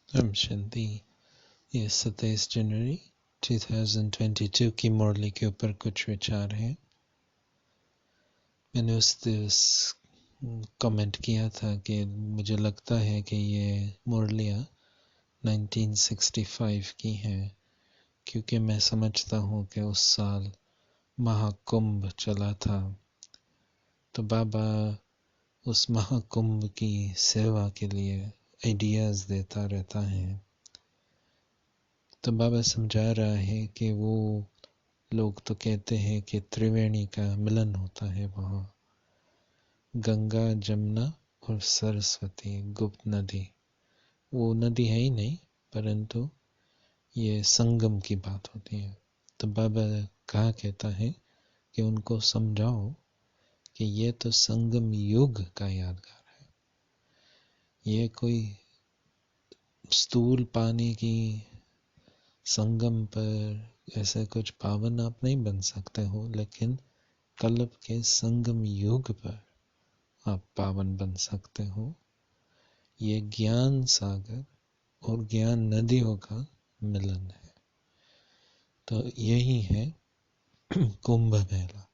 हम शांति। ये 27 जनवरी 2022 की मुरली के ऊपर कुछ विचार है। मैंने उस दिवस कमेंट किया था कि मुझे लगता है कि ये मुरलियाँ 1965 की हैं, क्योंकि मैं समझता हूँ कि उस साल महाकुंभ चला था। तो बाबा उस महाकुंभ की सेवा के लिए आइडियाज़ देता रहता है। तो बाबा समझा रहा है कि वो लोग तो कहते हैं कि त्रिवेणी का मिलन होता है वहाँ, गंगा जमुना और सरस्वती गुप्त नदी। वो नदी है ही नहीं, परंतु ये संगम की बात होती है। तो बाबा कहा कहता है कि उनको समझाओ कि ये तो संगम युग का यादगार है। ये कोई स्थूल पानी की संगम पर ऐसे कुछ पावन आप नहीं बन सकते हो, लेकिन कल्प के संगम युग पर आप पावन बन सकते हो। ये ज्ञान सागर और ज्ञान नदियों का मिलन है। तो यही है कुंभ मेला।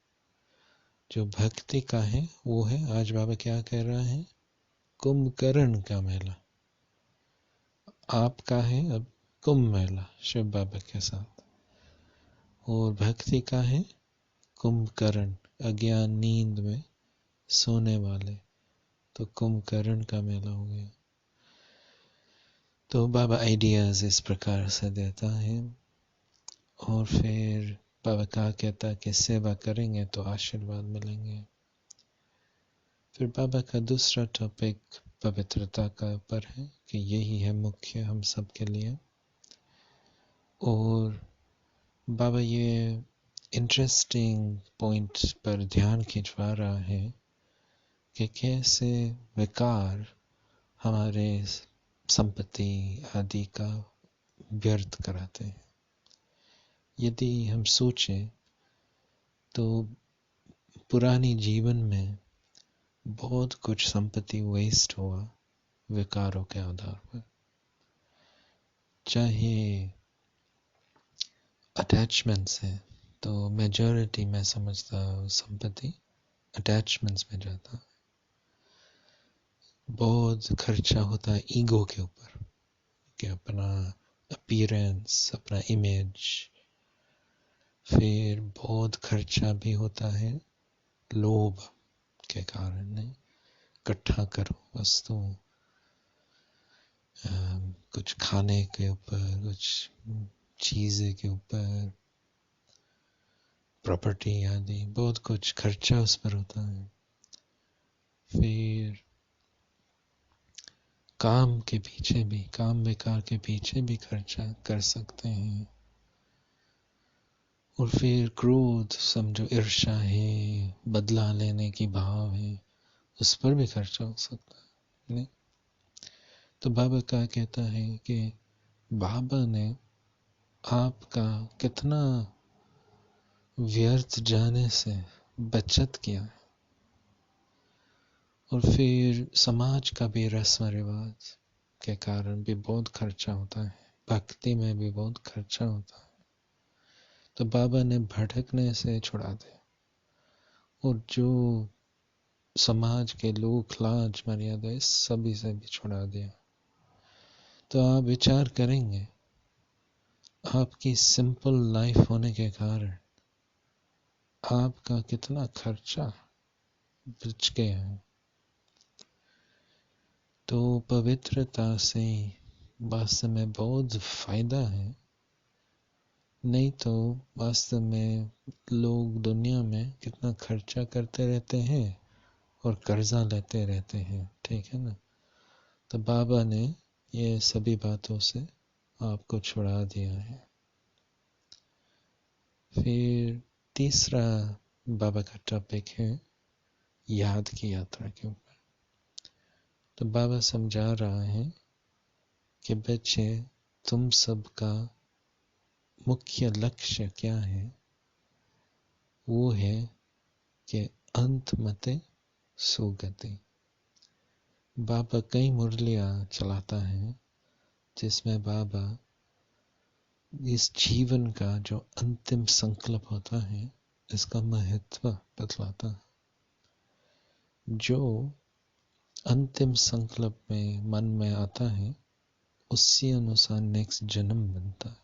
जो भक्ति का है वो है, आज बाबा क्या कह रहा है, कुंभकर्ण का मेला। आपका है अब कुंभ मेला शिव बाबा के साथ, और भक्ति का है कुंभकर्ण, अज्ञान नींद में सोने वाले। तो कुंभकर्ण का मेला हो गया। तो बाबा आइडियाज इस प्रकार से देता है, और फिर बाबा कहा कहता है कि सेवा करेंगे तो आशीर्वाद मिलेंगे। फिर बाबा का दूसरा टॉपिक पवित्रता का ऊपर है कि यही है मुख्य हम सब के लिए। और बाबा ये इंटरेस्टिंग पॉइंट पर ध्यान खिंचवा रहा है कि कैसे विकार हमारे संपत्ति आदि का व्यर्थ कराते हैं। यदि हम सोचें तो पुरानी जीवन में बहुत कुछ संपत्ति वेस्ट हुआ विकारों के आधार पर। चाहे अटैचमेंट्स है, तो मेजॉरिटी मैं समझता हूँ संपत्ति अटैचमेंट्स में जाता है। बहुत खर्चा होता है ईगो के ऊपर, कि अपना अपीयरेंस, अपना इमेज। फिर बहुत खर्चा भी होता है लोभ के कारण, नहीं इकट्ठा करो वस्तु, कुछ खाने के ऊपर, कुछ चीज़ें के ऊपर, प्रॉपर्टी आदि, बहुत कुछ खर्चा उस पर होता है। फिर काम के पीछे भी, काम विकार के पीछे भी खर्चा कर सकते हैं। और फिर क्रोध, समझो ईर्ष्या है, बदला लेने की भाव है, उस पर भी खर्चा हो सकता है, नहीं? तो बाबा क्या कहता है कि बाबा ने आपका कितना व्यर्थ जाने से बचत किया है। और फिर समाज का भी रस्म रिवाज के कारण भी बहुत खर्चा होता है, भक्ति में भी बहुत खर्चा होता है। तो बाबा ने भटकने से छुड़ा दिया, और जो समाज के लोग लाज मर्यादा इस सभी से भी छुड़ा दिया। तो आप विचार करेंगे, आपकी सिंपल लाइफ होने के कारण आपका कितना खर्चा बच गया है। तो पवित्रता से वास्तव में बहुत फायदा है। नहीं तो वास्तव में लोग दुनिया में कितना खर्चा करते रहते हैं और कर्जा लेते रहते हैं, ठीक है ना। तो बाबा ने ये सभी बातों से आपको छुड़ा दिया है। फिर तीसरा बाबा का टॉपिक है याद की यात्रा के ऊपर। तो बाबा समझा रहा है कि बच्चे, तुम सबका मुख्य लक्ष्य क्या है, वो है कि अंत मते सुगति। बाबा कई मुरलियाँ चलाता है जिसमें बाबा इस जीवन का जो अंतिम संकल्प होता है इसका महत्व बतलाता है। जो अंतिम संकल्प में मन में आता है उसी अनुसार नेक्स्ट जन्म बनता है।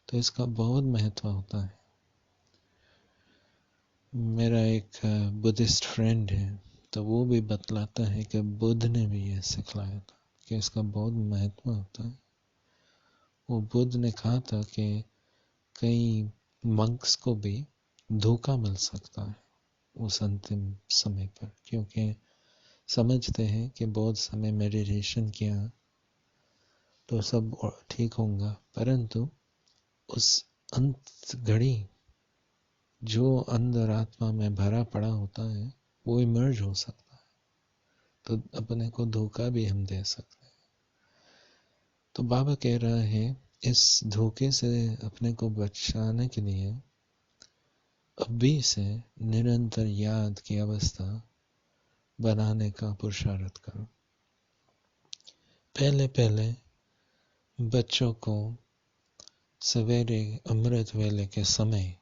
तो इसका बहुत महत्व होता है। मेरा एक बुद्धिस्ट फ्रेंड है, तो वो भी बतलाता है कि बुद्ध ने भी ये सिखलाया था कि इसका बहुत महत्व होता है। वो बुद्ध ने कहा था कि कई मंक्स को भी धोखा मिल सकता है उस अंतिम समय पर, क्योंकि समझते हैं कि बहुत समय मेडिटेशन किया तो सब ठीक होगा, परंतु उस अंत घड़ी जो अंदर आत्मा में भरा पड़ा होता है वो इमर्ज हो सकता है, तो अपने को धोखा भी हम दे सकते हैं। तो बाबा कह रहा है इस धोखे से अपने को बचाने के लिए अभी से निरंतर याद की अवस्था बनाने का पुरुषार्थ करो। पहले पहले बच्चों को सवेरे अमृत वेले के समय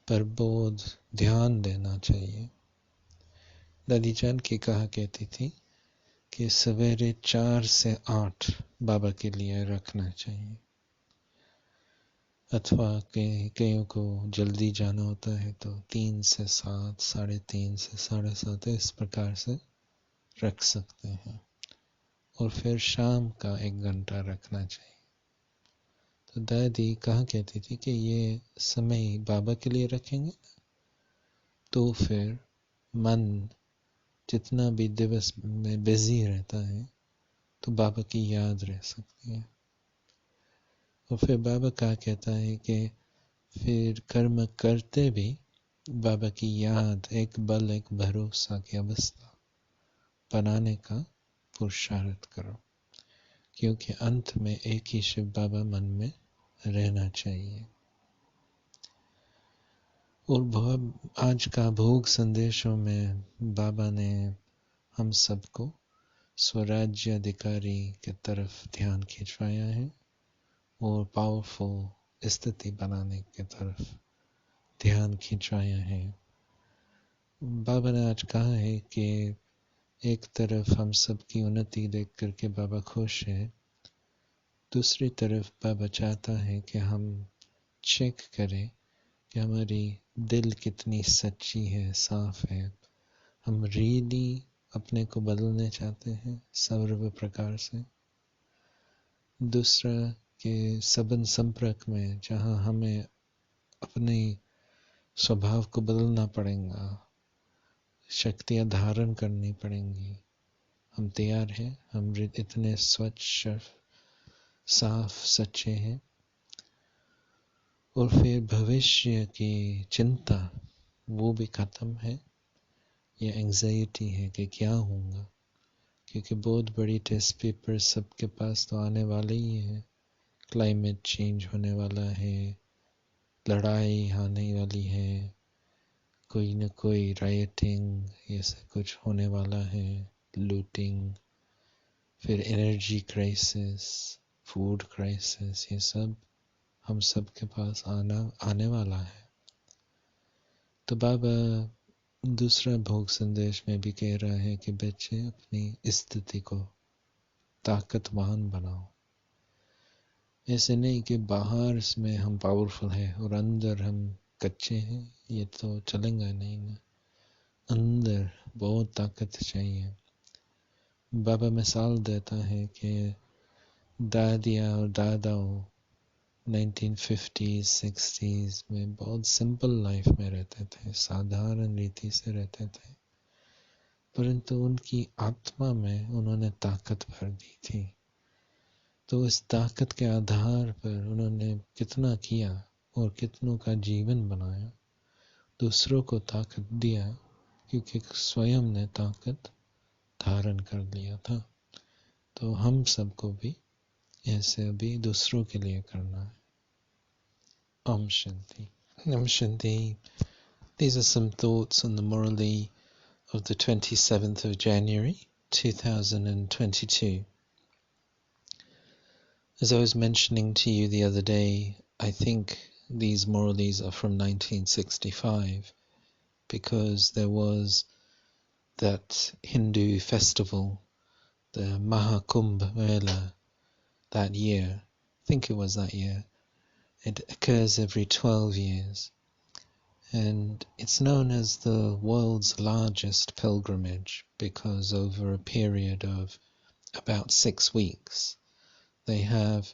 पर बहुत ध्यान देना चाहिए। दादी जान की कहा कहती थी कि सवेरे 4 से 8 बाबा के लिए रखना चाहिए, अथवा कईयों को जल्दी जाना होता है तो 3 से 7, 3:30 से 7:30 इस प्रकार से रख सकते हैं, और फिर शाम का 1 घंटा रखना चाहिए। तो दादी कहा कहती थी कि ये समय बाबा के लिए रखेंगे तो फिर मन जितना भी दिवस में बिजी रहता है तो बाबा की याद रह सकती है। और फिर बाबा कहा कहता है कि फिर कर्म करते भी बाबा की याद, एक बल, एक भरोसा की अवस्था बनाने का पुरुषार्थ करो, क्योंकि अंत में एक ही शिव बाबा मन में रहना चाहिए। और आज का भोग संदेशों में बाबा ने हम सबको स्वराज्य अधिकारी की तरफ ध्यान खिंचवाया है और पावरफुल स्थिति बनाने की तरफ ध्यान खिंचवाया है। बाबा ने आज कहा है कि एक तरफ हम सबकी उन्नति देख करके बाबा खुश है, दूसरी तरफ बाबा चाहता है कि हम चेक करें कि हमारी दिल कितनी सच्ची है, साफ है, हम रियली अपने को बदलने चाहते हैं सर्व प्रकार से। दूसरा कि सबन संपर्क में जहाँ हमें अपने स्वभाव को बदलना पड़ेगा, शक्तियाँ धारण करनी पड़ेंगी, हम तैयार हैं, हम इतने स्वच्छ साफ सच्चे हैं। और फिर भविष्य की चिंता वो भी खत्म है, ये एंजाइटी है कि क्या होगा, क्योंकि बहुत बड़ी टेस्ट पेपर सबके पास तो आने वाले ही है। क्लाइमेट चेंज होने वाला है, लड़ाई आने वाली है, कोई न कोई राइटिंग ये सब कुछ होने वाला है, लूटिंग, फिर एनर्जी क्राइसिस, फूड क्राइसिस, ये सब हम सब के पास आने वाला है। तो बाबा दूसरा भोग संदेश में भी कह रहा है कि बच्चे अपनी स्थिति को ताकतवान बनाओ। ऐसे नहीं कि बाहर में हम पावरफुल हैं और अंदर हम कच्चे हैं, ये तो चलेगा नहीं ना। अंदर बहुत ताकत चाहिए। बाबा मिसाल देता है कि दादिया और दादाओं 1950s 60s में बहुत सिंपल लाइफ में रहते थे, साधारण रीति से रहते थे, परंतु उनकी आत्मा में उन्होंने ताकत भर दी थी। तो इस ताकत के आधार पर उन्होंने कितना किया और कितनों का जीवन बनाया, दूसरों को ताकत दिया, क्योंकि स्वयं ने ताकत धारण कर लिया था। तो हम सबको भी ऐसे अभी दूसरों के लिए करना है। Om Shanti. Om Shanti. These are some thoughts on the Murli of the 27th of January 2022. As I was mentioning to you the other day, I think these Murlis are from 1965 because there was that Hindu festival, the Mahakumbh Mela, that year. I think it was that year. It occurs every 12 years. And it's known as the world's largest pilgrimage because over a period of about 6 weeks, they have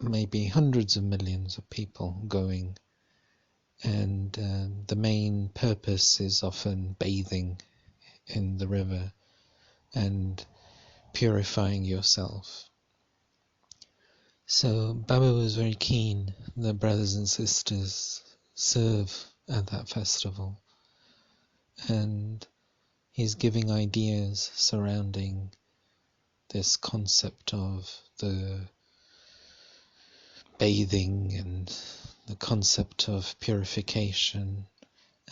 maybe hundreds of millions of people going, and the main purpose is often bathing in the river and purifying yourself. So Baba was very keen that brothers and sisters serve at that festival, and he's giving ideas surrounding this concept of the bathing and the concept of purification,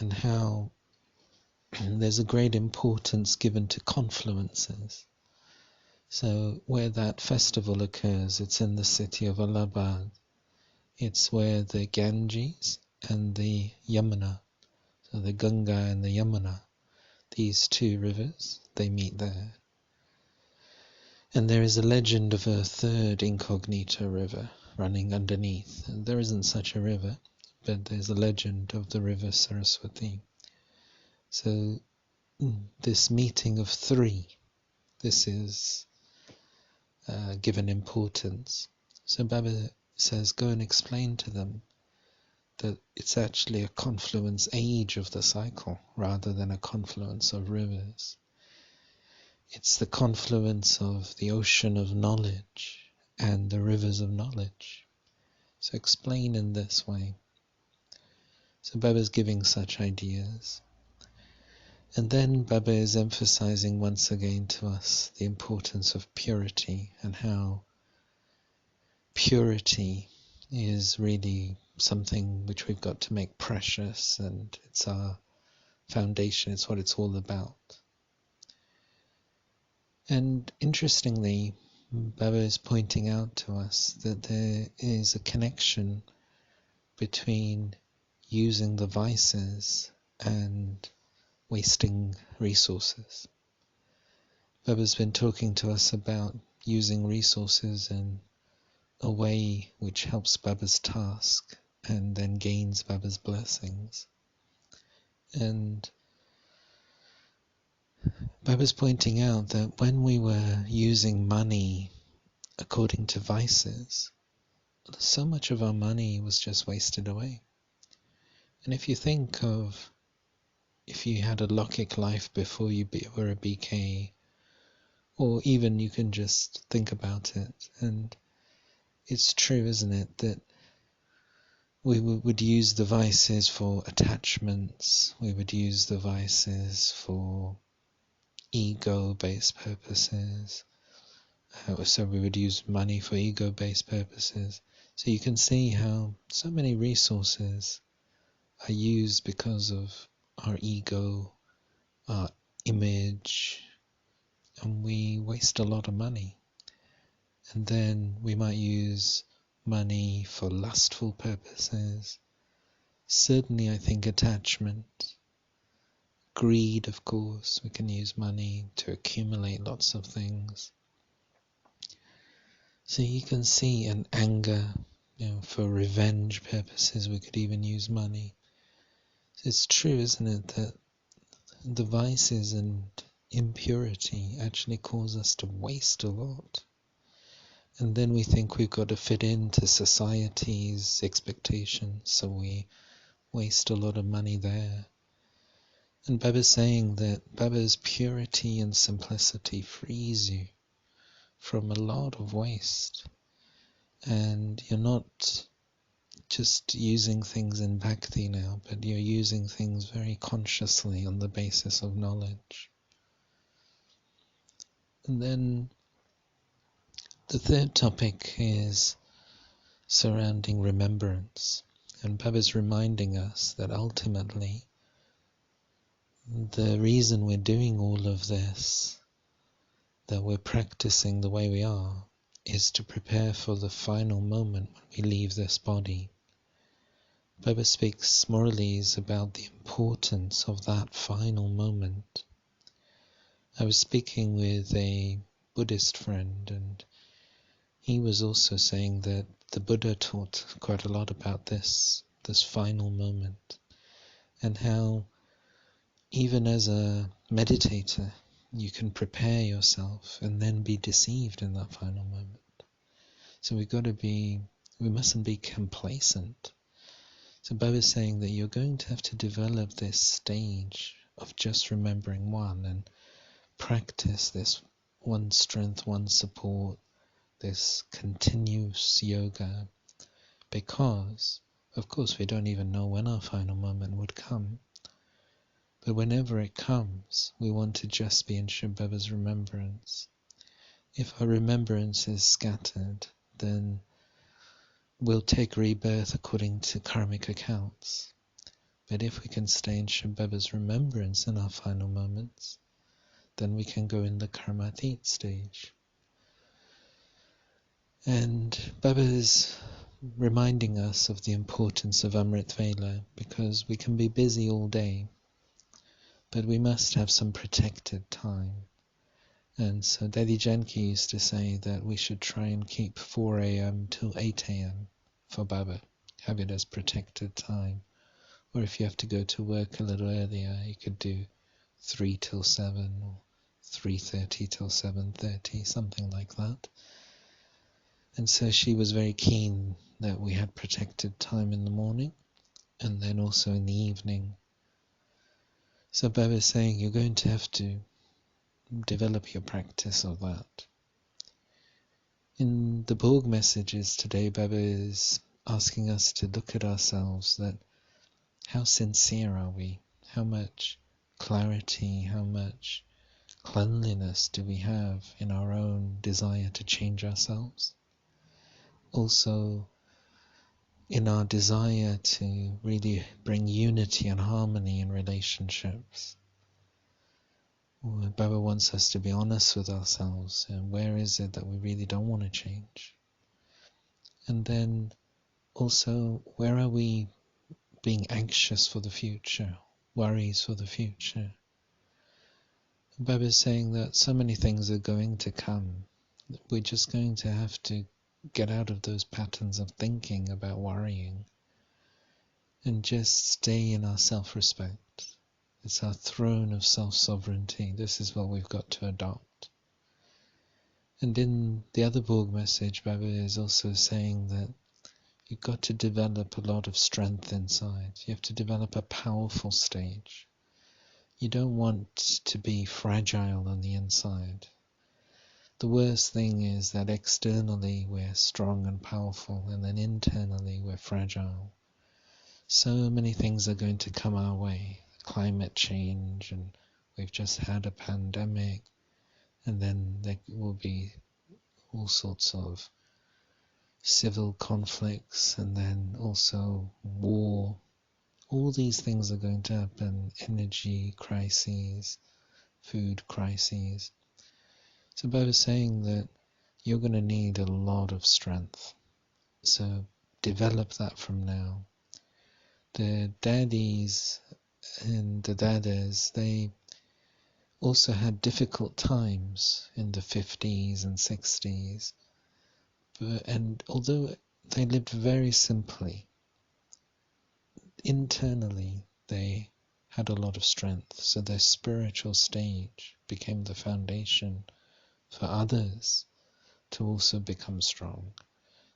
and how there's a great importance given to confluences. So where that festival occurs, it's in the city of Allahabad. It's where the Ganges and the Yamuna, so the Ganga and the Yamuna, these two rivers, they meet there. And there is a legend of a third incognito river running underneath. And there isn't such a river, but there's a legend of the river Saraswati. So this meeting of three, this is given importance. So Baba says, go and explain to them that it's actually a confluence age of the cycle rather than a confluence of rivers. It's the confluence of the ocean of knowledge and the rivers of knowledge. So explain in this way. So Baba is giving such ideas. And then Baba is emphasizing once again to us the importance of purity and how purity is really something which we've got to make precious, and it's our foundation, it's what it's all about. And interestingly, Baba is pointing out to us that there is a connection between using the vices and wasting resources. Baba's been talking to us about using resources in a way which helps Baba's task and then gains Baba's blessings. And Baba's pointing out that when we were using money according to vices, so much of our money was just wasted away. And if you think of if you had a Lokik life before you were a BK, or even you can just think about it, and it's true, isn't it, that we would use the vices for attachments, we would use the vices for ego-based purposes, so we would use money for ego-based purposes. So you can see how so many resources are used because of our ego, our image, and we waste a lot of money. And then we might use money for lustful purposes. Certainly, I think attachment, greed, of course, we can use money to accumulate lots of things. So you can see an anger, for revenge purposes, we could even use money. It's true, isn't it, that the vices and impurity actually cause us to waste a lot. And then we think we've got to fit into society's expectations, so we waste a lot of money there. And Baba's saying that Baba's purity and simplicity frees you from a lot of waste. And you're not just using things in bhakti now, but you're using things very consciously on the basis of knowledge. And then the third topic is surrounding remembrance. And Baba's reminding us that ultimately the reason we're doing all of this, that we're practicing the way we are, is to prepare for the final moment when we leave this body. Baba speaks Murlis about the importance of that final moment. I was speaking with a Buddhist friend, and he was also saying that the Buddha taught quite a lot about this final moment, and how even as a meditator you can prepare yourself and then be deceived in that final moment. So we mustn't be complacent. So Baba is saying that you're going to have to develop this stage of just remembering one and practice this one strength, one support, this continuous yoga, because of course we don't even know when our final moment would come. But whenever it comes, we want to just be in Shiv Baba's remembrance. If our remembrance is scattered, then we'll take rebirth according to karmic accounts. But if we can stay in Shiv Baba's remembrance in our final moments, then we can go in the karmatit stage. And Baba is reminding us of the importance of Amrit Vela, because we can be busy all day, but we must have some protected time. And so Daddy Janki used to say that we should try and keep 4 a.m. till 8 a.m. for Baba, have it as protected time. Or if you have to go to work a little earlier, you could do 3 till 7 or 3:30 till 7:30, something like that. And so she was very keen that we had protected time in the morning and then also in the evening. So Baba is saying you're going to have to develop your practice of that. In the Bhog messages today, Baba is asking us to look at ourselves, that how sincere are we? How much clarity, how much cleanliness do we have in our own desire to change ourselves? Also, in our desire to really bring unity and harmony in relationships. Baba wants us to be honest with ourselves, and where is it that we really don't want to change? And then also, where are we being anxious for the future, worries for the future? Baba is saying that so many things are going to come. We're just going to have to get out of those patterns of thinking about worrying and just stay in our self-respect. It's our throne of self-sovereignty. This is what we've got to adopt. And in the other Borg message, Baba is also saying that you've got to develop a lot of strength inside. You have to develop a powerful stage. You don't want to be fragile on the inside. The worst thing is that externally we're strong and powerful, and then internally we're fragile. So many things are going to come our way. Climate change, and we've just had a pandemic, and then there will be all sorts of civil conflicts, and then also war. All these things are going to happen. Energy crises, food crises. So Baba is saying that you're going to need a lot of strength. So develop that from now. The daddies and the dadas, they also had difficult times in the 50s and 60s. And although they lived very simply, internally they had a lot of strength. So their spiritual stage became the foundation for others to also become strong.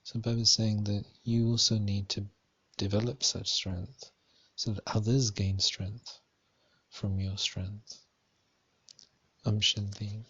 So Baba is saying that you also need to develop such strength so that others gain strength from your strength. Shanti.